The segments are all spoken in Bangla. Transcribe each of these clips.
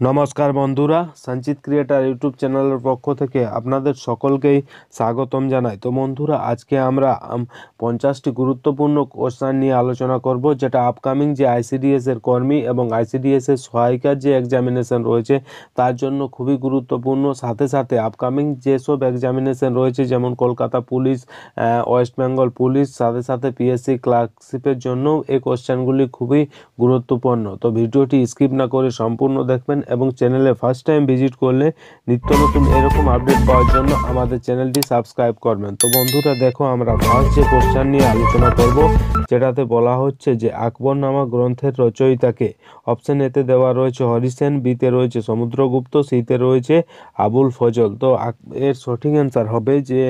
নমস্কার বন্ধুরা, সঞ্চিত ক্রিয়েটার ইউটিউব চ্যানেলের পক্ষ থেকে আপনাদের সকলকেই স্বাগতম জানাই। তো বন্ধুরা, আজকে আমরা 50টি গুরুত্বপূর্ণ কোশ্চেন নিয়ে আলোচনা করব, যেটা আপকামিং যে আইসিডিএস এর কর্মী এবং আইসিডিএস এর সহায়িকার যে এক্সামিনেশন রয়েছে তার জন্য খুবই গুরুত্বপূর্ণ। সাথে সাথে আপকামিং যেসব এক্সামিনেশন রয়েছে, যেমন Kolkata police, West Bengal police, সাথে সাথে পিএসসি ক্লার্কশিপের জন্য এই কোশ্চেনগুলি খুবই গুরুত্বপূর্ণ। তো ভিডিওটি স্কিপ না করে সম্পূর্ণ দেখবেন এবং চ্যানেলে ফার্স্ট টাইম ভিজিট করলে নিত্য নতুন এরকম আপডেট পাওয়ার জন্য আমাদের চ্যানেলটি সাবস্ক্রাইব করবেন। তো বন্ধুরা দেখো, আমরা ফার্স্ট যে কোশ্চেন নিয়ে আলোচনা করব, যেটাতে বলা হচ্ছে যে আকবরনামা গ্রন্থের রচয়িতাকে। অপশন এতে দেওয়া রয়েছে হরিসেন, বিতে রয়েছে সমুদ্রগুপ্ত, সিতে রয়েছে আবুল ফজল। তো এর সঠিক অ্যান্সার হবে যে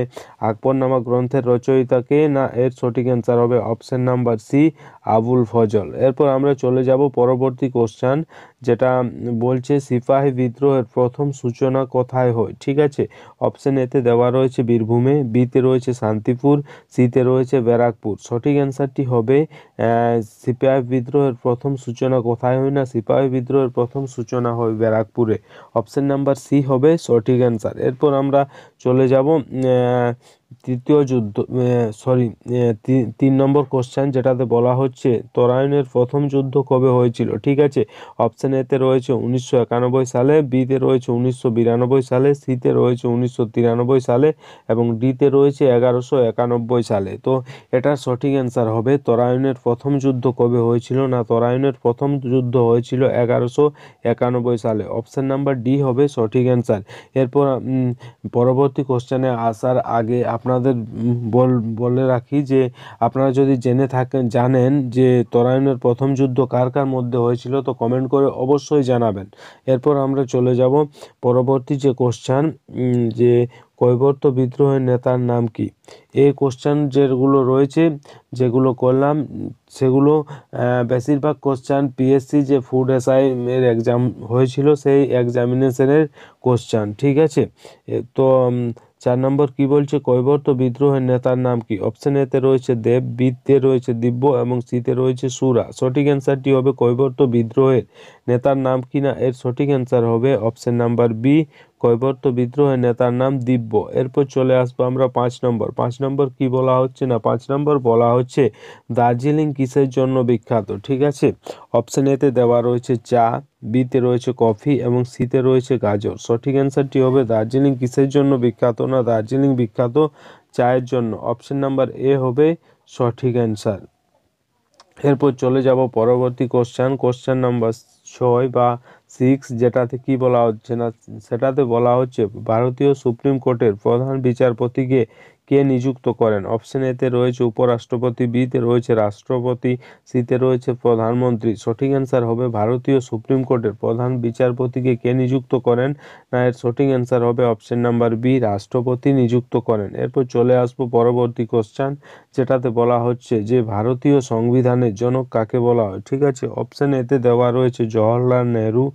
আকবরনামা গ্রন্থের রচয়িতাকে না, এর সঠিক অ্যান্সার হবে option number C, Abul Fazl. এরপর আমরা চলে যাব পরবর্তী কোশ্চেন, যেটা বলছে সিপাহী বিদ্রোহের প্রথম সূচনা কোথায় হয়। ঠিক আছে, অপশন এতে দেওয়া রয়েছে বীরভূমে, বিতে রয়েছে শান্তিপুর, সিতে রয়েছে ব্যারাকপুর। সঠিক অ্যান্সারটি হবে সিপাহী বিদ্রোহের প্রথম সূচনা কোথায় হয় না, সিপাহী বিদ্রোহের প্রথম সূচনা হয় ব্যারাকপুরে। অপশন নাম্বার সি হবে সঠিক অ্যান্সার। এরপর আমরা চলে যাব তৃতীয় যুদ্ধ, তিন নম্বর কোশ্চেন, যেটাতে বলা হচ্ছে তরাইনের প্রথম যুদ্ধ কবে হয়েছিল। ঠিক আছে, অপশন এতে রয়েছে 1991 সালে, বিতে রয়েছে 1992 সালে, সিতে রয়েছে 1993 সালে এবং ডিতে রয়েছে 1191 সালে। তো এটার সঠিক অ্যান্সার হবে তরাইনের প্রথম যুদ্ধ কবে হয়েছিল না, তরাইনের প্রথম যুদ্ধ হয়েছিল 1191 সালে। অপশন নাম্বার ডি হবে সঠিক অ্যান্সার। এরপর পরবর্তী কোশ্চেনে আসার আগে আপনাদের বলে রাখি যে আপনারা যদি জানেন যে তরাইনের প্রথম যুদ্ধ কার কার মধ্যে হয়েছিল, তো কমেন্ট করে অবশ্যই জানাবেন। এরপর আমরা চলে যাব পরবর্তী যে কোশ্চেন, যে কৈবর্ত বিদ্রোহের নেতার নাম কি। এই কোশ্চেন যেগুলো রয়েছে, যেগুলো করলাম, সেগুলো বেশিরভাগ কোশ্চেন পিএসসি যে ফুড এসআই এর এক্সাম হয়েছিল সেই এক্সামিনেশনের কোশ্চেন। ঠিক আছে, তো 4 নম্বর কি বলছে, কৈবর্ত বিদ্রোহের নেতার নাম কি। অপশন এতে রয়েছে দেব, বিতে রয়েছে দিব্য এবং সিতে রয়েছে সুরা। সঠিক অ্যান্সারটি হবে কৈবর্ত বিদ্রোহের নেতার নাম কি না, এর সঠিক অ্যান্সার হবে অপশন নাম্বার বি, কৈবর্ত বিদ্রোহের নেতার নাম দিব্য। এরপর চলে আসবো আমরা 5 নম্বর কি বলা হচ্ছে না, 5 নম্বর বলা হচ্ছে দার্জিলিং কিসের জন্য বিখ্যাত। ঠিক আছে, অপশন এতে দেওয়া রয়েছে চা, বিতে রয়েছে কফি এবং সিতে রয়েছে গাজর। সঠিক অ্যান্সারটি হবে দার্জিলিং কিসের জন্য বিখ্যাত না, দার্জিলিং বিখ্যাত চায়ের জন্য। অপশন নাম্বার এ হবে সঠিক অ্যান্সার। এরপর চলে যাব পরবর্তী কোশ্চেন নাম্বার 6 বা 6, যেটাতে কি বলা হচ্ছে না, সেটাতে বলা হচ্ছে ভারতীয় সুপ্রিম কোর্টের প্রধান বিচারপতিকে কে নিযুক্ত করেন। অপশন এতে রয়েছে উপরাষ্ট্রপতি, বিতে রয়েছে রাষ্ট্রপতি, সিতে রয়েছে প্রধানমন্ত্রী। সঠিক অ্যান্সার হবে ভারতীয় সুপ্রিম কোর্টের প্রধান বিচারপতিকে কে নিযুক্ত করেন না, এর সঠিক অ্যান্সার হবে অপশন নাম্বার বি, রাষ্ট্রপতি নিযুক্ত করেন। এরপর চলে আসবো পরবর্তী কোশ্চেন, যেটাতে বলা হচ্ছে যে ভারতীয় সংবিধানের জনক কাকে বলা হয়। ঠিক আছে, অপশন এতে দেওয়া রয়েছে জওহরলাল নেহরু,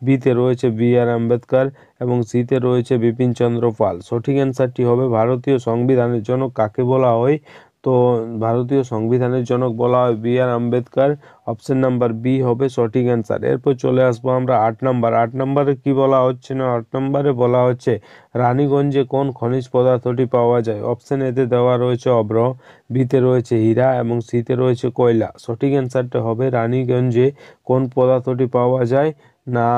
বিতে রয়েছে বি.আর. আম্বেদকর এবং সিতে রয়েছে বিপিন চন্দ্র পাল। সঠিক অ্যান্সারটি হবে ভারতীয় সংবিধানের জনক কাকে বলা হয়, তো ভারতীয় সংবিধানের জনক বলা হয় B R. Ambedkar. Option number B হবে সঠিক অ্যান্সার। এরপর চলে আসবো আমরা 8 নম্বরে কি বলা হচ্ছে না, 8 নম্বরে বলা হচ্ছে রানীগঞ্জে কোন খনিজ পদার্থটি পাওয়া যায়। অপশন এতে দেওয়া রয়েছে অভ্র, বিতে রয়েছে হীরা এবং সিতে রয়েছে কয়লা। সঠিক অ্যান্সারটা হবে রানীগঞ্জে কোন পদার্থটি পাওয়া যায় না,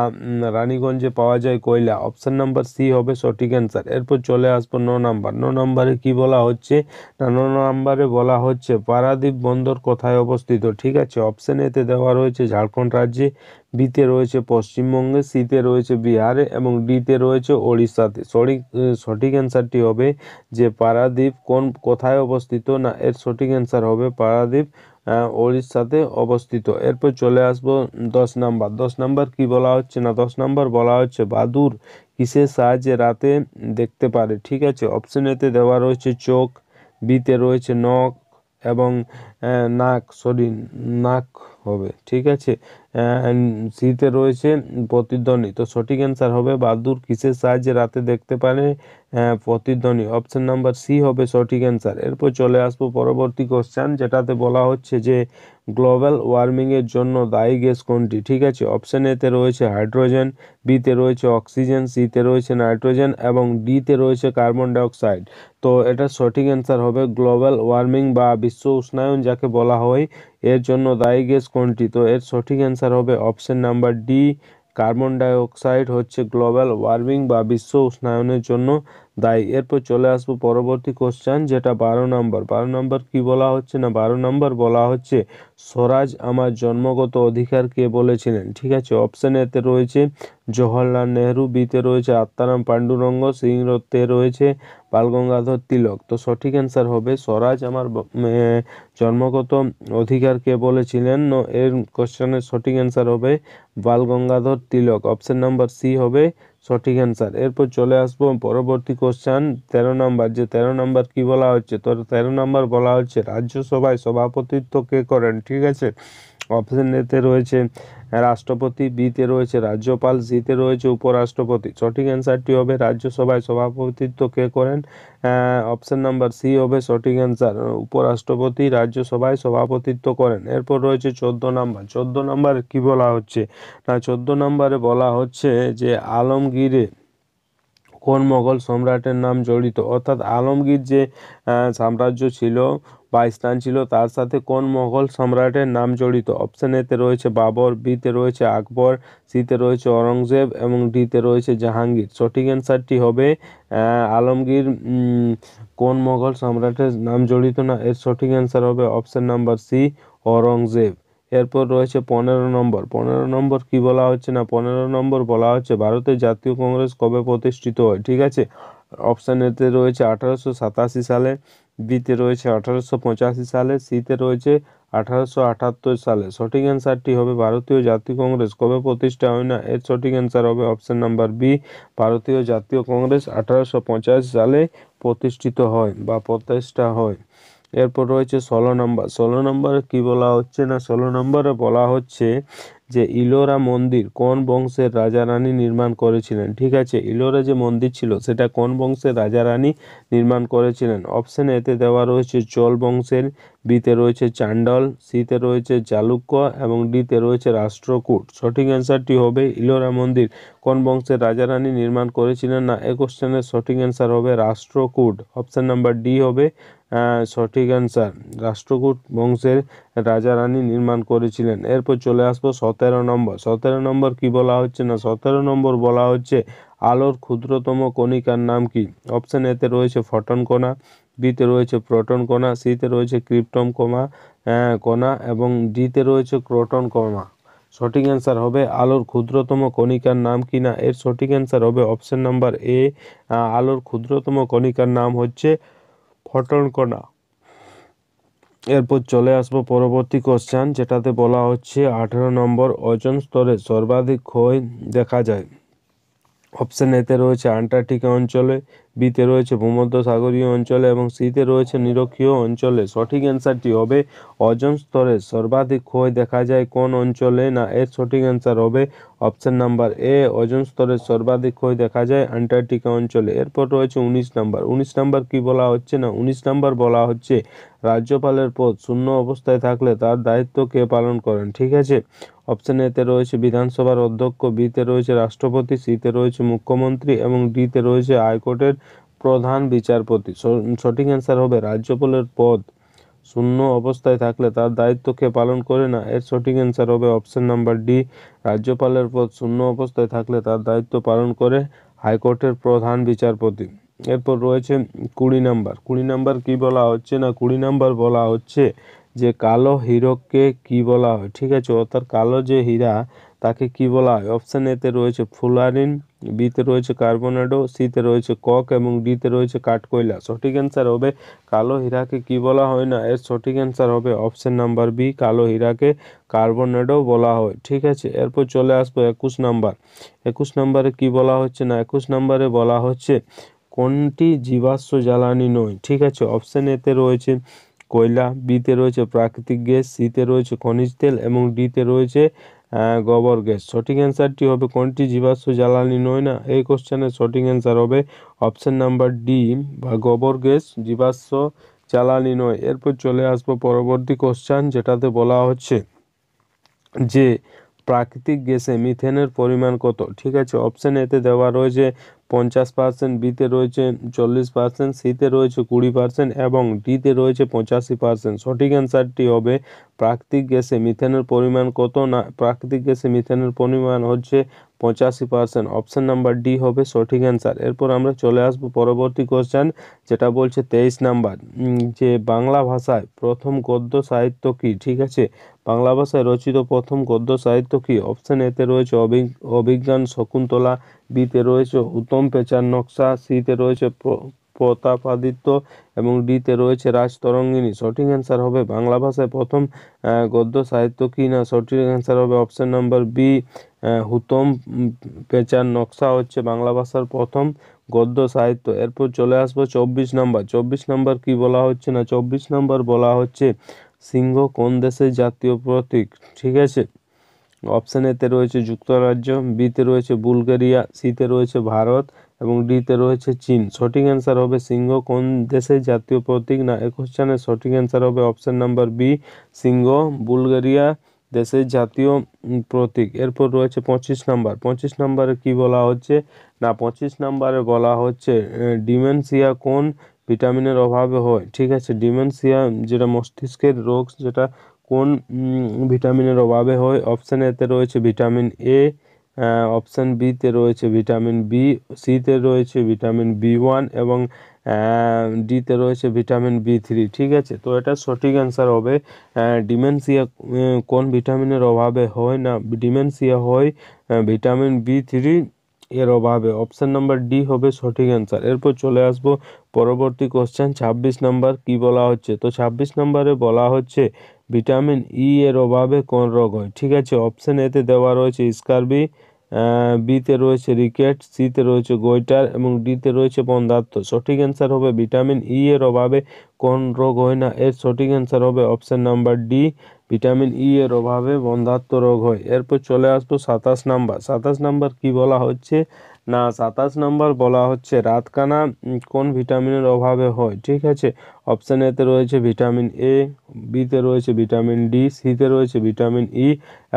রানীগঞ্জে পাওয়া যায় কয়লা। অপশন নাম্বার সি হবে সঠিক অ্যান্সার। এরপর চলে আসবো 9 নম্বরে কি বলা হচ্ছে না, 9 নম্বরে বলা হচ্ছে পারাদ্বীপ বন্দর কোথায় অবস্থিত। ঠিক আছে, অপশন এতে দেওয়া রয়েছে ঝাড়খণ্ড রাজ্যে, বিতে রয়েছে পশ্চিমবঙ্গে, সিতে রয়েছে বিহারে এবং ডিতে রয়েছে ওড়িশাতে। সঠিক অ্যান্সারটি হবে যে পারাদ্বীপ কোথায় অবস্থিত না, এর সঠিক অ্যান্সার হবে পারাদ্বীপ ওড়িশাতে অবস্থিত। এরপর চলে আসবো 10 নম্বর কি বলা হচ্ছে না, 10 নম্বর বলা হচ্ছে বাদুড় কিসের সাহায্যে রাতে দেখতে পারে। ঠিক আছে, অপশন এতে দেওয়া রয়েছে চোখ, বিতে রয়েছে নখ এবং নাক হবে। ঠিক আছে, সিতে রয়েছে প্রতিধ্বনি। তো সঠিক অ্যান্সার হবে বাদুড় কিসের সাহায্যে রাতে দেখতে পারে? প্রতিধ্বনি। অপশন নাম্বার সি হবে সঠিক অ্যান্সার। এরপর চলে আসবো পরবর্তী কোশ্চেন, যেটাতে বলা হচ্ছে যে গ্লোবাল ওয়ার্মিংয়ের জন্য দায়ী গ্যাস কোনটি? ঠিক আছে, অপশন এতে রয়েছে হাইড্রোজেন, বিতে রয়েছে অক্সিজেন, সিতে রয়েছে নাইট্রোজেন এবং ডিতে রয়েছে কার্বন ডাইঅক্সাইড। তো এটা সঠিক অ্যান্সার হবে গ্লোবাল ওয়ার্মিং বা বিশ্ব উষ্ণায়ন যাকে বলা হয়, এর জন্য দায়ী গ্যাস কোনটি? তো এর সঠিক অ্যান্সার হবে option number D, carbon dioxide হচ্ছে গ্লোবাল ওয়ার্মিং বা বিশ্ব উষ্ণায়নের জন্য দায়ী। এরপর চলে আসবো পরবর্তী কোশ্চেন, যেটা 12 নম্বর। 12 নম্বর কি বলা হচ্ছে? না 12 নম্বর বলা হচ্ছে স্বরাজ আমার জন্মগত অধিকার কে বলেছিলেন? ঠিক আছে, অপশন এতে রয়েছে জওহরলাল নেহরু, বিতে রয়েছে আত্মারাম পান্ডুরঙ্গ, সিংতে রয়েছে বালগঙ্গাধর তিলক। তো সঠিক অ্যান্সার হবে স্বরাজ আমার জন্মগত অধিকার কে বলেছিলেন? এর কোশ্চেনের সঠিক অ্যান্সার হবে বালগঙ্গাধর তিলক। অপশন নাম্বার সি হবে সঠিক অ্যান্সার। এরপর চলে আসবো পরবর্তী কোশ্চেন 13 নম্বর, যে 13 নম্বর কি বলা হচ্ছে? তো 13 নম্বর বলা হচ্ছে রাজ্যসভায় সভাপতিত্ব কে করেন? ঠিক আছে, অপশন এতে রয়েছে রাষ্ট্রপতি, বিতে রয়েছে রাজ্যপাল, সিতে রয়েছে উপরাষ্ট্রপতি। সঠিক অ্যান্সারটি হবে রাজ্যসভায় সভাপতিত্ব কে করেন? অপশন নাম্বার সি হবে সঠিক অ্যান্সার, উপরাষ্ট্রপতি রাজ্যসভায় সভাপতিত্ব করেন। এরপর রয়েছে 14 নম্বর। 14 নম্বরে কি বলা হচ্ছে? না 14 নম্বরে বলা হচ্ছে যে আলমগীরে কোন মোগল সম্রাটের নাম জড়িত? অর্থাৎ আলমগীর যে সাম্রাজ্য ছিল বা স্থান ছিল, তার সাথে কোন মোগল সম্রাটের নাম জড়িত? অপশন এতে রয়েছে বাবর, বিতে রয়েছে আকবর, সিতে রয়েছে অরঙ্গজেব এবং ডিতে রয়েছে জাহাঙ্গীর। সঠিক অ্যান্সারটি হবে আলমগীর কোন মোগল সম্রাটের নাম জড়িত? না এর সঠিক অ্যান্সার হবে অপশন নাম্বার সি, অরঙ্গজেব। এরপর রয়েছে 15 নম্বর। 15 নম্বর কি বলা হচ্ছে? না 15 নম্বর বলা হচ্ছে ভারতের জাতীয় কংগ্রেস কবে প্রতিষ্ঠিত হয়? ঠিক আছে, অপশন এতে রয়েছে 1887 সালে, বিতে রয়েছে 1885 সালে, সিতে রয়েছে 1878 সালে। সঠিক অ্যান্সারটি হবে ভারতীয় জাতীয় কংগ্রেস কবে প্রতিষ্ঠা হয়? না এর সঠিক অ্যান্সার হবে অপশন নাম্বার বি, ভারতীয় জাতীয় কংগ্রেস 1885 সালে প্রতিষ্ঠিত হয় বা প্রতিষ্ঠা হয়। এরপর রয়েছে 16 নম্বর। 16 নম্বরে কি বলা হচ্ছে? না 16 নম্বরে বলা হচ্ছে যে ইলোরা মন্দির কোন বংশের রাজা রানী নির্মাণ করেছিলেন? ঠিক আছে, ইলোরা যে মন্দির ছিল সেটা কোন বংশের রাজা রানী নির্মাণ করেছিলেন? অপশন এতে দেওয়া রয়েছে চোল বংশের, বিতে রয়েছে চান্ডল, সিতে রয়েছে চালুক্য এবং ডিতে রয়েছে রাষ্ট্রকূট। সঠিক অ্যান্সারটি হবে ইলোরা মন্দির কোন বংশের রাজা রানী নির্মাণ করেছিলেন? না এই কোশ্চেনের সঠিক অ্যান্সার হবে রাষ্ট্রকূট। অপশন নাম্বার ডি হবে সঠিক অ্যান্সার, রাষ্ট্রকূট বংশের রাজা রানী নির্মাণ করেছিলেন। এরপর চলে আসবো 17 নম্বর। 17 নম্বর কি বলা হচ্ছে? না 17 নম্বর বলা হচ্ছে আলোর ক্ষুদ্রতম কণিকার নাম কি? অপশন এতে রয়েছে ফটন কণা, বিতে রয়েছে প্রোটন কণা, সিতে রয়েছে ক্রিপ্টন কণা এবং ডিতে রয়েছে ক্রোটন কণা। সঠিক অ্যান্সার হবে আলোর ক্ষুদ্রতম কণিকার নাম কি? না এর সঠিক অ্যান্সার হবে অপশন নাম্বার এ, আলোর ক্ষুদ্রতম কণিকার নাম হচ্ছে ফটন কণা। এরপর চলে আসবো পরবর্তী কোশ্চেন, যেটাতে বলা হচ্ছে 18 নম্বর ওজোন স্তরে সর্বাধিক ক্ষয় দেখা যায়। অপশন এতে রয়েছে আন্টার্কটিকা অঞ্চলে, বিতে রয়েছে ভূমধ্যসাগরীয় অঞ্চলে এবং সিতে রয়েছে নিরক্ষীয় অঞ্চলে। সঠিক অ্যান্সারটি হবে ওজোন স্তরে সর্বাধিক ক্ষয় দেখা যায় কোন অঞ্চলে? না এর সঠিক অ্যান্সার হবে অপশন নাম্বার এ, ওজোন স্তরে সর্বাধিক ক্ষয় দেখা যায় আন্টার্কটিকা অঞ্চলে। এরপর রয়েছে 19 নম্বর। 19 নম্বর কি বলা হচ্ছে? না 19 নম্বর বলা হচ্ছে রাজ্যপালের পদ শূন্য অবস্থায় থাকলে তার দায়িত্ব কে পালন করেন? ঠিক আছে, অপশন এতে রয়েছে বিধানসভার অধ্যক্ষ, বিতে রয়েছে রাষ্ট্রপতি, সিতে রয়েছে মুখ্যমন্ত্রী এবং ডিতে রয়েছে হাইকোর্টের প্রধান বিচারপতি। সঠিক অ্যান্সার হবে রাজ্যপালের পদ শূন্য অবস্থায় থাকলে তার দায়িত্ব কে পালন করে? না এর সঠিক অ্যান্সার হবে অপশন নাম্বার ডি, রাজ্যপালের পদ শূন্য অবস্থায় থাকলে তার দায়িত্ব পালন করে হাইকোর্টের প্রধান বিচারপতি। এরপর রয়েছে 20 নম্বর। 20 নম্বর কি বলা হচ্ছে? না 20 নম্বর বলা হচ্ছে যে কালো হীরককে কি বলা হয়? ঠিক আছে, অর্থাৎ কালো যে হীরা তাকে কি বলা হয়? অপশন এতে রয়েছে ফুলারিন, বিতে রয়েছে কার্বোনেডো, সিতে রয়েছে কক এবং ডিতে রয়েছে কাঠকয়লা। সঠিক অ্যান্সার হবে কালো হীরাকে কি বলা হয়? না এর সঠিক অ্যান্সার হবে অপশন নাম্বার বি, কালো হীরাকে কার্বোনেডো বলা হয়। ঠিক আছে, এরপর চলে আসবো 21 নম্বর। 21 নম্বরে কি বলা হচ্ছে? না 21 নম্বরে বলা হচ্ছে কোনটি জীবাশ্ম জ্বালানি নয়? ঠিক আছে, অপশন এতে রয়েছে কয়লা, বিতে রয়েছে প্রাকৃতিক গ্যাস, সিতে রয়েছে খনিজ তেল এবং ডিতে রয়েছে গোবর গ্যাস। সঠিক অ্যান্সারটি হবে কোনটি জীবাশ্ম জ্বালানি নয় না, এই কোশ্চেনের সঠিক অ্যান্সার হবে অপশন নাম্বার ডি বা গোবর গ্যাস জীবাশ্ম জ্বালানি নয়। এরপর চলে আসবো পরবর্তী কোশ্চেন, যেটাতে বলা হচ্ছে যে প্রাকৃতিক গ্যাসে মিথেনের পরিমাণ কত। ঠিক আছে, অপশন এতে দেওয়া রয়েছে 50%, বিতে রয়েছে 40%, সিতে রয়েছে 20% এবং ডিতে রয়েছে 85%। সঠিক অ্যান্সারটি হবে প্রাকৃতিক গ্যাসে মিথেনের পরিমাণ কত না, প্রাকৃতিক গ্যাসে মিথেনের পরিমাণ হচ্ছে 85%। অপশন নাম্বার ডি হবে সঠিক অ্যান্সার। এরপর আমরা চলে আসবো পরবর্তী কোশ্চেন, যেটা বলছে 23 নাম্বার, যে বাংলা ভাষায় প্রথম গদ্য সাহিত্য কি। ঠিক আছে, বাংলা ভাষায় রচিত প্রথম গদ্য সাহিত্য কি। অপশন এতে রয়েছে অভিজ্ঞান শকুন্তলা, বিতে রয়েছে উত্তম পেঁচার নকশা, সিতে রয়েছে প্রতাপাদিত্য এবং ডিতে রয়েছে রাজতরঙ্গিনী। সঠিক অ্যান্সার হবে বাংলা ভাষায় প্রথম গদ্য সাহিত্য কি না, সঠিক অ্যান্সার হবে অপশন নাম্বার বি হুতম পেঁচার নকশা হচ্ছে বাংলা ভাষার প্রথম গদ্য সাহিত্য। এরপর চলে আসবো 24 নাম্বার। 24 নাম্বার কি বলা হচ্ছে না, 24 নাম্বার বলা হচ্ছে সিংহ কোন দেশের জাতীয় প্রতীক। ঠিক আছে, অপশন এতে রয়েছে যুক্তরাজ্য, বিতে রয়েছে বুলগেরিয়া, সিতে রয়েছে ভারত এবং ডিতে রয়েছে চীন। সঠিক অ্যান্সার হবে সিংহ কোন দেশের জাতীয় প্রতীক না, এই কোশ্চেনের সঠিক অ্যান্সার হবে অপশন নাম্বার বি সিংহ বুলগেরিয়া দেশের জাতীয় প্রতীক। এরপর রয়েছে 25 নাম্বার। 25 নাম্বারে কি বলা হচ্ছে না, 25 নাম্বারে বলা হচ্ছে ডিমেনশিয়া কোন ভিটামিনের অভাবে হয়। ঠিক আছে, ডিমেনশিয়া যেটা মস্তিষ্কের রোগ, যেটা কোন ভিটামিনের অভাবে হয়। অপশন এতে রয়েছে ভিটামিন এ, অপশন বিতে রয়েছে ভিটামিন বি, সিতে রয়েছে ভিটামিন বি1 এবং ডিতে রয়েছে ভিটামিন বি3। ঠিক আছে, তো এটা সঠিক অ্যান্সার হবে ডিমেনশিয়া কোন ভিটামিনের অভাবে হয় না, ডিমেনশিয়া হয় ভিটামিন বি3 এর অভাবে। অপশন নাম্বার ডি হবে সঠিক অ্যান্সার। এরপর চলে আসবো পরবর্তী কোশ্চেন 26 নাম্বার কি বলা হচ্ছে। তো 26 নাম্বারে বলা হচ্ছে ভিটামিন ই এর অভাবে কোন রোগ হয়। ঠিক আছে, অপশন এতে দেওয়া রয়েছে স্কারবি, বিতে রয়েছে রিকেট, সিতে রয়েছে গোইটার এবং ডিতে রয়েছে বন্ধ্যাত্ব। সঠিক অ্যান্সার হবে ভিটামিন ই এর অভাবে কোন রোগ হয় না, এর সঠিক অ্যান্সার হবে option number D vitamin E এর অভাবে বন্ধ্যাত্ব রোগ হয়। এরপর চলে আসবো 27 নাম্বার। 27 নাম্বার কি বলা হচ্ছে না, 27 নাম্বার বলা হচ্ছে রাতকানা কোন ভিটামিনের অভাবে হয়। ঠিক আছে, অপশন এতে রয়েছে ভিটামিন এ, বিতে রয়েছে ভিটামিন ডি, সিতে রয়েছে ভিটামিন ই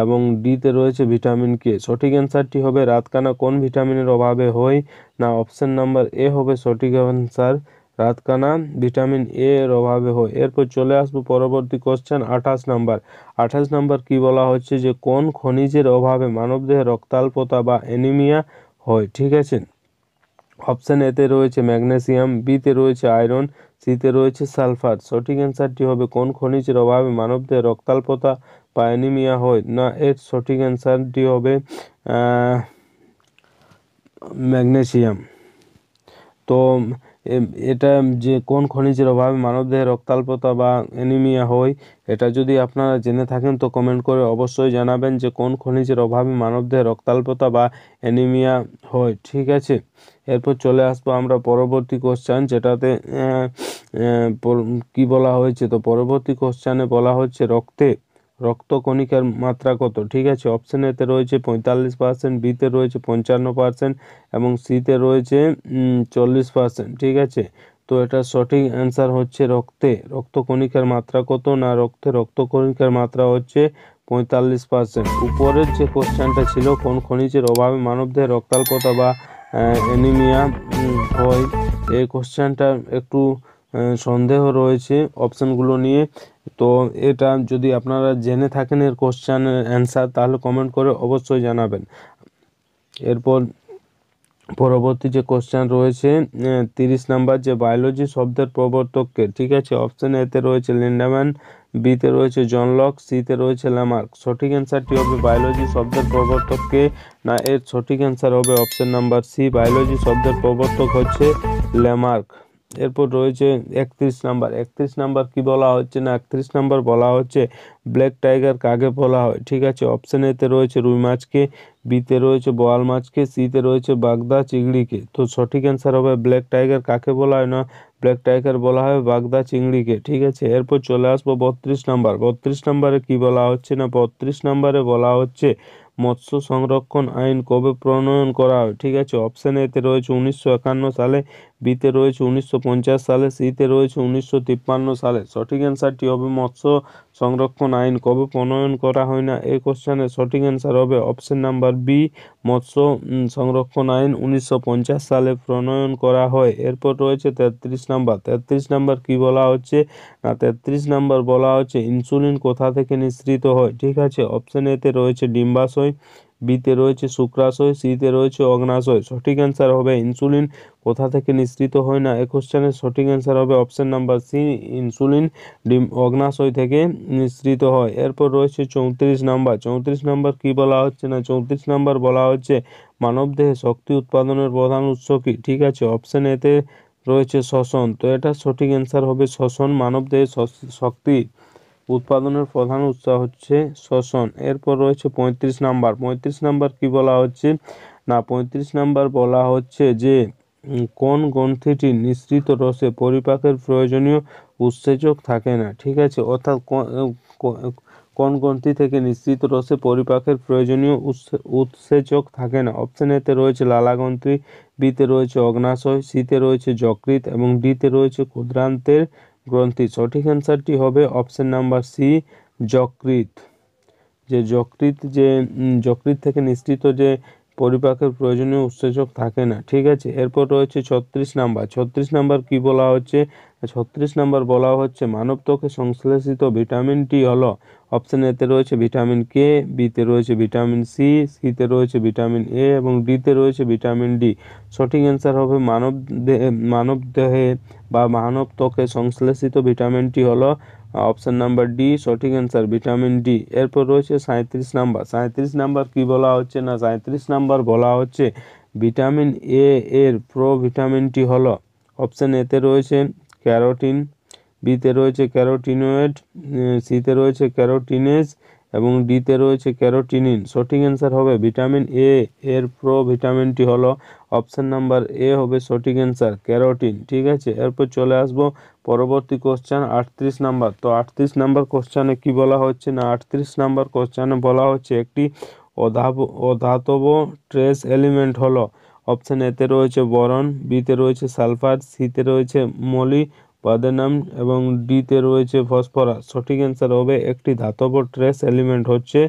এবং ডিতে রয়েছে ভিটামিন কে। সঠিক অ্যান্সারটি হবে রাতকানা কোন ভিটামিনের অভাবে হয় না, অপশন নাম্বার এ হবে সঠিক অ্যান্সার রাতকানা ভিটামিন এ এর অভাবে হয়। এরপর চলে আসবো পরবর্তী কোশ্চেন 28 নাম্বার। 28 নাম্বার কি বলা হচ্ছে যে কোন খনিজের অভাবে মানবদেহে রক্তাল্পতা বা অ্যানিমিয়া হয়। ঠিক আছে, অপশন এতে রয়েছে ম্যাগনেসিয়াম, বিতে রয়েছে আয়রন, সিতে রয়েছে সালফার। সঠিক অ্যান্সারটি হবে কোন খনিজের অভাবে মানবদেহে রক্তাল্পতা বা অ্যানিমিয়া হয় না, এর সঠিক অ্যান্সারটি হবে ম্যাগনেসিয়াম। তো এটা যে কোন খনিজের অভাবে মানবদেহে রক্তাল্পতা বা অ্যানিমিয়া হয়, এটা যদি আপনারা জেনে থাকেন তো কমেন্ট করে অবশ্যই জানাবেন যে কোন খনিজের অভাবে মানবদেহে রক্তাল্পতা বা অ্যানিমিয়া হয়। ঠিক আছে, এরপর চলে আসবো আমরা পরবর্তী কোশ্চেন, যেটাতে কি বলা হয়েছে। তো পরবর্তী কোশ্চেনে বলা হচ্ছে রক্তকণিকার মাত্রা কত। ঠিক আছে, অপশন এতে রয়েছে 45%, বিতে রয়েছে 55% এবং সিতে রয়েছে 40%। ঠিক আছে, তো এটা সঠিক অ্যান্সার হচ্ছে রক্তকণিকার মাত্রা কত না, রক্তকণিকার মাত্রা হচ্ছে 45%। উপরের যে কোশ্চেনটা ছিল কোন খনিজের অভাবে মানবদেহে রক্তাল্পতা বা অ্যানিমিয়া হয়, এই কোশ্চেনটা একটু সন্দেহ রয়েছে অপশনগুলো নিয়ে। তো এটা যদি আপনারা জেনে থাকেন এর কোশ্চেনের অ্যান্সার, তাহলে কমেন্ট করে অবশ্যই জানাবেন। এরপর পরবর্তী যে কোশ্চেন রয়েছে 30 নাম্বার, যে বায়োলজি শব্দের প্রবর্তককে। ঠিক আছে, অপশন এতে রয়েছে লিন্ডাম্যান, বিতে রয়েছে জন লক, সিতে রয়েছে ল্যামার্ক। সঠিক অ্যান্সারটি হবে বায়োলজি শব্দের প্রবর্তককে না, এর সঠিক অ্যান্সার হবে অপশন নাম্বার সি বায়োলজি শব্দের প্রবর্তক হচ্ছে ল্যামার্ক। এরপর রয়েছে 31 নাম্বার। 31 নাম্বার কি বলা হচ্ছে না 31 নাম্বার বলা হচ্ছে ব্ল্যাক টাইগার কাকে বলা হয়। ঠিক আছে, অপশন এতে রয়েছে রুই মাছকে, বিতে রয়েছে বোয়াল মাছকে, সিতে রয়েছে বাগদা চিংড়িকে। তো সঠিক অ্যান্সার হবে ব্ল্যাক টাইগার কাকে বলা হয় না ব্ল্যাক টাইগার বলা হয় বাগদা চিংড়িকে। ঠিক আছে, এরপর চলে আসবো 32 নাম্বার। 32 নাম্বারে কি বলা হচ্ছে না 32 নাম্বারে বলা হচ্ছে মৎস্য সংরক্ষণ আইন কবে প্রণয়ন করা হয়। ঠিক আছে, অপশন এতে রয়েছে 1951 সালে, বিতে রয়েছে 1950 সালে, সিতে রয়েছে 1953 সালে। সঠিক অ্যান্সারটি হবে মৎস্য সংরক্ষণ আইন কবে প্রণয়ন করা হয় না এই কোশ্চেনের সঠিক অ্যান্সার হবে অপশন নাম্বার বি, মৎস্য সংরক্ষণ আইন 1950 সালে প্রণয়ন করা হয়। এরপর রয়েছে 33 নাম্বার। 33 নাম্বার কি বলা হচ্ছে না 33 নাম্বার বলা হচ্ছে ইনসুলিন কোথা থেকে নিঃসৃত হয়। ঠিক আছে, অপশন এতে রয়েছে ডিম্বাশয়, বিতে রয়েছে শুক্রাশয়, সিতে রয়েছে অগ্নাশয়। সঠিক অ্যান্সার হবে ইনসুলিন কোথা থেকে নিঃসৃত হয় না এই কোশ্চেনের সঠিক অ্যান্সার হবে অপশন নাম্বার সি, ইনসুলিন অগ্নাশয় থেকে নিঃসৃত হয়। এরপর রয়েছে 34 নাম্বার। 34 নাম্বার কি বলা হচ্ছে না 34 নাম্বার বলা হচ্ছে মানবদেহে শক্তি উৎপাদনের প্রধান উৎস কি। ঠিক আছে, অপশন এতে রয়েছে শ্বসন। তো এটা সঠিক অ্যান্সার হবে শ্বসন। মানবদেহে শক্তি উৎপাদনের প্রধান উৎস হচ্ছে শ্বসন। এরপর রয়েছে 35 নাম্বার। 35 নাম্বার কি বলা হচ্ছে না 35 নাম্বার বলা হচ্ছে যে কোন গ্রন্থিটি নিঃসৃত রসে পরিপাকের প্রয়োজনীয় উৎসেচক থাকে না। ঠিক আছে, অর্থাৎ কোন গ্রন্থি থেকে নিঃসৃত রসে পরিপাকের প্রয়োজনীয় উৎসেচক থাকে না। অপশন এতে রয়েছে লালাগ্রন্থি, বিতে রয়েছে অগ্নাশয়, সিতে রয়েছে যকৃৎ এবং ডিতে রয়েছে ক্ষুদ্রান্তের গ্রন্থি। সঠিক অ্যান্সারটি হবে অপশন নাম্বার সি, যকৃৎ। যকৃৎ থেকে নিঃসৃত যে পরিপাকের প্রয়োজনীয় উৎসেচক থাকে না। ঠিক আছে, এরপর রয়েছে 36 নাম্বার। 36 নাম্বার কি বলা হচ্ছে 36 নাম্বার বলা হচ্ছে মানব ত্বকে সংশ্লেষিত ভিটামিনটি হলো। অপশন এতে রয়েছে ভিটামিন কে, বিতে রয়েছে ভিটামিন সি, সিতে রয়েছে ভিটামিন এ এবং ডিতে রয়েছে ভিটামিন ডি। সঠিক অ্যান্সার হবে মানব দেহে বা মানব ত্বকে সংশ্লেষিত ভিটামিনটি হলো অপশন নাম্বার ডি, সঠিক অ্যান্সার ভিটামিন ডি। এরপর রয়েছে 37 নাম্বার। 37 নাম্বার কি বলা হচ্ছে না 37 নাম্বার বলা হচ্ছে ভিটামিন এ এর প্রোভিটামিনটি হলো। অপশন এতে রয়েছে ক্যারোটিন, বিতে রয়েছে ক্যারোটিনয়েড, সিতে রয়েছে ক্যারোটিনেজ এবং ডিতে রয়েছে ক্যারোটিনিন। সঠিক অ্যান্সার হবে ভিটামিন এ এর প্রোভিটামিনটি হলো অপশন নাম্বার এ হবে সঠিক অ্যান্সার ক্যারোটিন। ঠিক আছে, এরপর চলে আসবো পরবর্তী কোশ্চেন 38 নাম্বার। তো 38 নাম্বার কোশ্চেনে কি বলা হচ্ছে না 38 নাম্বার কোশ্চেনে বলা হচ্ছে একটি অধাতব ট্রেস এলিমেন্ট হলো। অপশন এতে রয়েছে বোরন, বিতে রয়েছে সালফার, সিতে রয়েছে মলিবডেনাম এবং ডিতে রয়েছে ফসফরাস। সঠিক অ্যান্সার হবে একটি ধাতব ট্রেস এলিমেন্ট হচ্ছে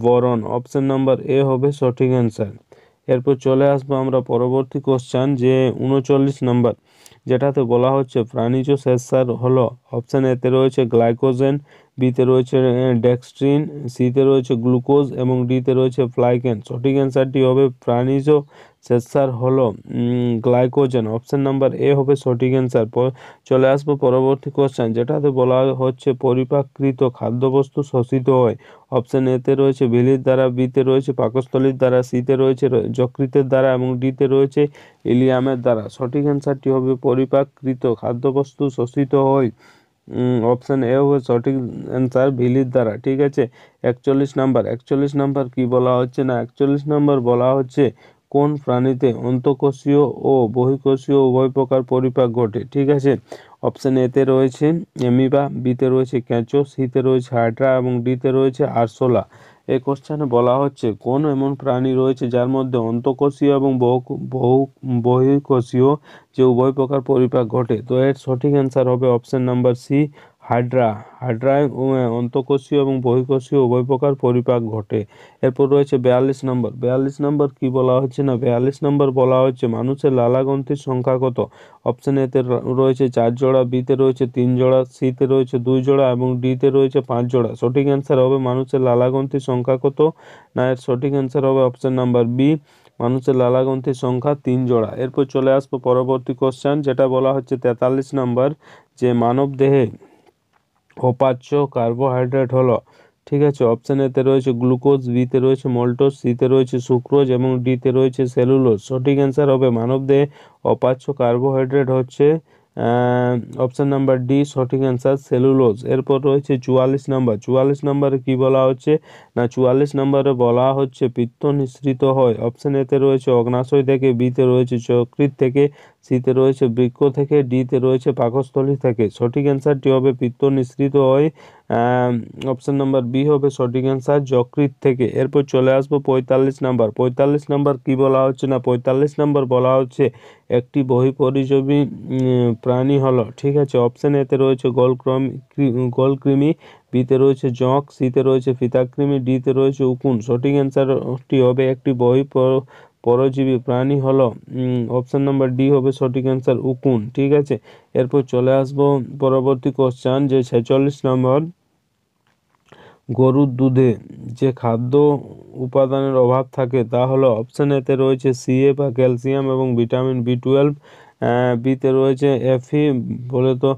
বোরন। অপশন নাম্বার এ হবে সঠিক অ্যান্সার। এরপর চলে আসবো আমরা পরবর্তী কোশ্চেন যে 39 নাম্বার, যেটাতে বলা হচ্ছে প্রাণীজ শ্বেতসার হলো। অপশন এতে রয়েছে গ্লাইকোজেন, বিতে রয়েছে ডেক্সট্রিন, সিতে রয়েছে গ্লুকোজ এবং ডিতে রয়েছে ফ্লাইকেন। সঠিক অ্যান্সারটি হবে প্রাণীজ শ্বেতসার হলো গ্লাইকোজেন। অপশন নাম্বার এ হবে সঠিক অ্যান্সার। চলে আসবো পরবর্তী কোশ্চেন, যেটাতে বলা হচ্ছে পরিপাকৃত খাদ্যবস্তু শোষিত হয়। অপশন এতে রয়েছে ভিলির দ্বারা, বিতে রয়েছে পাকস্থলীর দ্বারা, সিতে রয়েছে যকৃতের দ্বারা এবং ডিতে রয়েছে ইলিয়ামের দ্বারা। সঠিক অ্যান্সারটি হবে পরিপাকৃত খাদ্যবস্তু শোষিত হয় অপশন এ হবে সঠিক অ্যান্সার ভিলির দ্বারা। ঠিক আছে, 41 নাম্বার। 41 নাম্বার কি বলা হচ্ছে না 41 নাম্বার বলা হচ্ছে কোন প্রাণীতে অন্তঃকোষীয় ও বহিঃকোষীয় উভয় প্রকার পরিপাক ঘটে। ঠিক আছে, অপশন এতে রয়েছে অ্যামিবা, বিতে রয়েছে কেঁচো, সিতে রয়েছে হাইড্রা এবং ডিতে রয়েছে আরশোলা। এই কোশ্চেনে বলা হচ্ছে কোন এমন প্রাণী রয়েছে যার মধ্যে অন্তঃকোষীয় এবং বহিঃকোষীয় যে উভয় প্রকার পরিপাক ঘটে। তো এর সঠিক অ্যান্সার হবে অপশন নাম্বার সি, হাইড্রা। হাইড্রায় অন্তঃকোষীয় এবং বহিঃকোষীয় উভয় প্রকার পরিপাক ঘটে। এরপর রয়েছে 42 নাম্বার। 42 নাম্বার কি বলা হচ্ছে না 42 নাম্বার বলা হচ্ছে মানুষের লালাগ্রন্থির সংখ্যা কত। অপশন এতে রয়েছে 4 জোড়া, বিতে রয়েছে 3 জোড়া, সিতে রয়েছে 2 জোড়া এবং ডিতে রয়েছে 5 জোড়া। সঠিক অ্যান্সার হবে মানুষের লালাগ্রন্থির সংখ্যা কত না এর সঠিক অ্যান্সার হবে অপশন নাম্বার বি, মানুষের লালাগ্রন্থির সংখ্যা 3 জোড়া। এরপর চলে আসবো পরবর্তী কোশ্চেন, যেটা বলা হচ্ছে 43 নাম্বার, যে মানব দেহে অপাচ্য কার্বোহাইড্রেট হলো। ঠিক আছে, অপশন এতে রয়েছে গ্লুকোজ, বিতে রয়েছে মল্টোজ, সিতে রয়েছে সুক্রোজ এবং ডিতে রয়েছে সেলুলোজ। সঠিক অ্যান্সার হবে মানবদেহে অপাচ্য কার্বোহাইড্রেট হচ্ছে অপশন নাম্বার ডি সঠিক অ্যান্সার সেলুলোজ। এরপর রয়েছে 44 নাম্বার। 44 নাম্বারে কি বলা হচ্ছে না 44 নাম্বারে বলা হচ্ছে পিত্ত নিঃসৃত হয়। অপশন এতে রয়েছে অগ্নাশয় থেকে, বিতে রয়েছে যকৃৎ থেকে, সিতে রয়েছে বৃক্ক থেকে, ডিতে রয়েছে পাকস্থলী থেকে। সঠিক অ্যান্সারটি হবে পিত্ত নিঃসৃত হয়। অপশন নাম্বার বি হবে সঠিক অ্যান্সার যকৃৎ থেকে। এরপর চলে আসবো 45 নাম্বার। 45 নাম্বার কি বলা হচ্ছে না 45 নাম্বার বলা হচ্ছে একটি বহিঃপরিজীবী প্রাণী হলো, ঠিক আছে। অপশন এতে রয়েছে গলকৃমি, বিতে রয়েছে জঁক, সিতে রয়েছে ফিতাকৃমি, ডিতে রয়েছে উকুন। সঠিক অ্যান্সারটি হবে একটি পরজীবী প্রাণী হলো অপশন নাম্বার ডি হবে সঠিক অ্যান্সার উকুন, ঠিক আছে। এরপর চলে আসবো পরবর্তী কোশ্চেন যে 46 নম্বর। গরুর দুধে যে খাদ্য উপাদানের অভাব থাকে তা হলো অপশন এতে রয়েছে সিএ বা ক্যালসিয়াম এবং ভিটামিন বি12, বিতে রয়েছে এফি বলে তো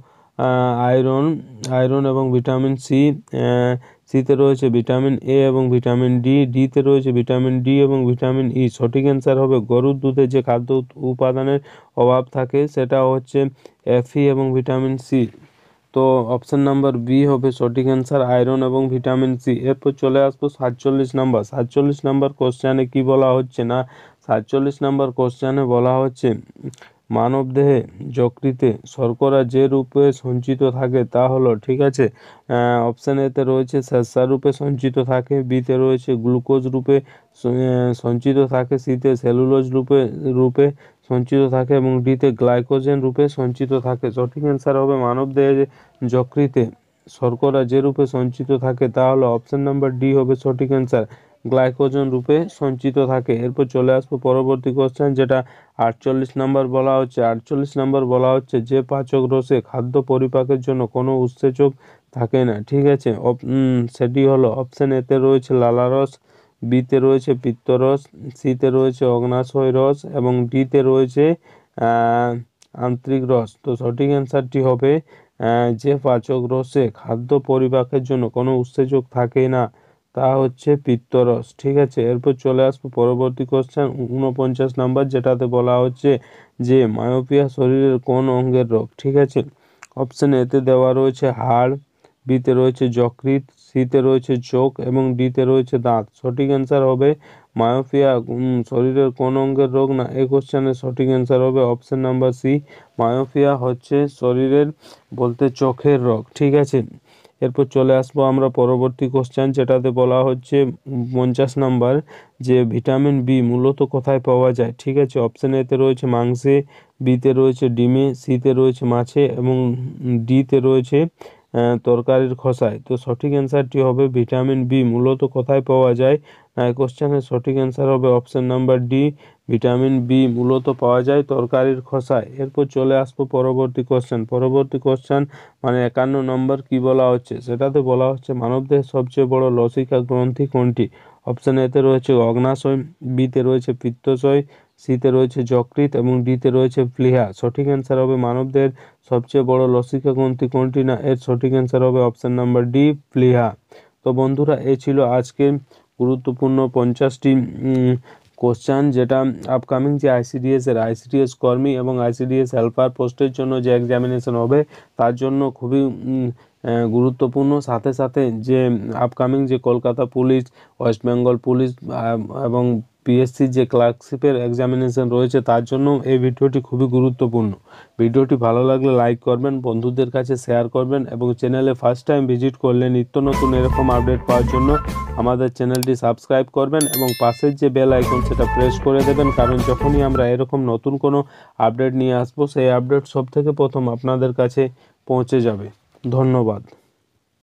আয়রন এবং ভিটামিন সি, সিতে রয়েছে ভিটামিন এ এবং ভিটামিন ডি, ডিতে রয়েছে ভিটামিন ডি এবং ভিটামিন ই। সঠিক অ্যান্সার হবে গরুর দুধে যে খাদ্য উপাদানের অভাব থাকে সেটা হচ্ছে এফি এবং ভিটামিন সি। তো অপশন নাম্বার বি হবে সঠিক অ্যান্সার আয়রন এবং ভিটামিন সি। এরপর চলে আসবো 47 নাম্বার। 47 নাম্বার কোশ্চেনে কি বলা হচ্ছে না 47 নাম্বার কোশ্চেনে বলা হচ্ছে মানবদেহে যকৃতে শর্করা যে রূপে সঞ্চিত থাকে তা হলো, ঠিক আছে। অপশন এতে রয়েছে স্বেচ্ছা রূপে সঞ্চিত থাকে, বিতে রয়েছে গ্লুকোজ রূপে সঞ্চিত থাকে, সিতে সেলুলোজ রূপে সঞ্চিত থাকে এবং ডিতে গ্লাইকোজেন রূপে সঞ্চিত থাকে। সঠিক অ্যান্সার হবে মানবদেহে যকৃতে শর্করা যে রূপে সঞ্চিত থাকে তা হলো অপশন নাম্বার ডি হবে সঠিক অ্যান্সার গ্লাইকোজেন রূপে সঞ্চিত থাকে। এরপর চলে আসবো পরবর্তী কোশ্চেন যেটা 48 নাম্বার বলা হচ্ছে। 48 নাম্বার বলা হচ্ছে যে পাচক রসে খাদ্য পরিপাকের জন্য কোনো উৎসেচক থাকে না, ঠিক আছে। সেটি হলো অপশন এতে রয়েছে লালারস, বিতে রয়েছে পিত্তরস, সিতে রয়েছে অগ্নাশয় রস এবং ডিতে রয়েছে আন্তরিক রস। তো সঠিক অ্যান্সারটি হবে যে পাচক রসে খাদ্য পরিপাকের জন্য কোনো উৎসেচক থাকে না তা হচ্ছে পিত্তরস, ঠিক আছে। এরপর চলে আসবো পরবর্তী কোশ্চেন 49 নাম্বার যেটাতে বলা হচ্ছে যে মায়োপিয়া শরীরের কোন অঙ্গের রোগ, ঠিক আছে। অপশন এতে দেওয়া রয়েছে হাড়, বিতে রয়েছে যকৃৎ, সিতে রয়েছে চোখ এবং ডিতে রয়েছে দাঁত। সঠিক অ্যান্সার হবে মায়োপিয়া শরীরের কোন অঙ্গের রোগ না এই কোশ্চেনের সঠিক অ্যান্সার হবে অপশন নাম্বার সি মায়োপিয়া হচ্ছে শরীরের বলতে চোখের রোগ, ঠিক আছে। এরপর চলে আসবো আমরা পরবর্তী কোশ্চেন যেটাতে বলা হচ্ছে 50 নাম্বার যে ভিটামিন বি মূলত কোথায় পাওয়া যায়, ঠিক আছে। অপশন এতে রয়েছে মাংসে, বিতে রয়েছে ডিমে, সিতে রয়েছে মাছে এবং ডিতে রয়েছে তরকারির খোসায়। তো সঠিক অ্যান্সারটি হবে ভিটামিন বি মূলত কোথায় পাওয়া যায় না এই কোশ্চেনের সঠিক অ্যান্সার হবে option number D vitamin B মূলত পাওয়া যায় তরকারির খোসায়। এরপর চলে আসবো পরবর্তী কোশ্চেন। পরবর্তী কোশ্চেন মানে 51 নম্বর কি বলা হচ্ছে সেটাতে বলা হচ্ছে মানবদেহের সবচেয়ে বড় লসিকা গ্রন্থি কোনটি। অপশন এতে রয়েছে অগ্নাশয়, বিতে রয়েছে পিত্তাশয়, সিতে রয়েছে যকৃৎ এবং ডিতে রয়েছে প্লীহা। সঠিক অ্যান্সার হবে মানবদেহের সবচেয়ে বড় লসিকা গ্রন্থি কোনটি না এর সঠিক অ্যান্সার হবে অপশন নাম্বার ডি প্লীহা। তো বন্ধুরা এই ছিল আজকের গুরুত্বপূর্ণ 50টি কোশ্চেন যেটা আপকামিং যে আইসিডিএস কর্মী এবং আইসিডিএস হেল্পার পোস্টের জন্য যে এক্সামিনেশন হবে তার জন্য খুবই গুরুত্বপূর্ণ। সাথে সাথে যে আপকামিং যে Kolkata police, West Bengal police এবং পিএসসি যে ক্লার্কশিপের এক্সামিনেশন রয়েছে তার জন্য এই ভিডিওটি খুবই গুরুত্বপূর্ণ। ভিডিওটি ভালো লাগলে লাইক করবেন, বন্ধুদের কাছে শেয়ার করবেন এবং চ্যানেলে ফার্স্ট টাইম ভিজিট করলে নিত্য নতুন এরকম আপডেট পাওয়ার জন্য আমাদের চ্যানেলটি সাবস্ক্রাইব করবেন এবং পাশের যে বেল আইকন সেটা প্রেস করে দেবেন, কারণ যখনই আমরা এরকম নতুন কোনো আপডেট নিয়ে আসবো সেই আপডেট সবথেকে প্রথম আপনাদের কাছে পৌঁছে যাবে। ধন্যবাদ।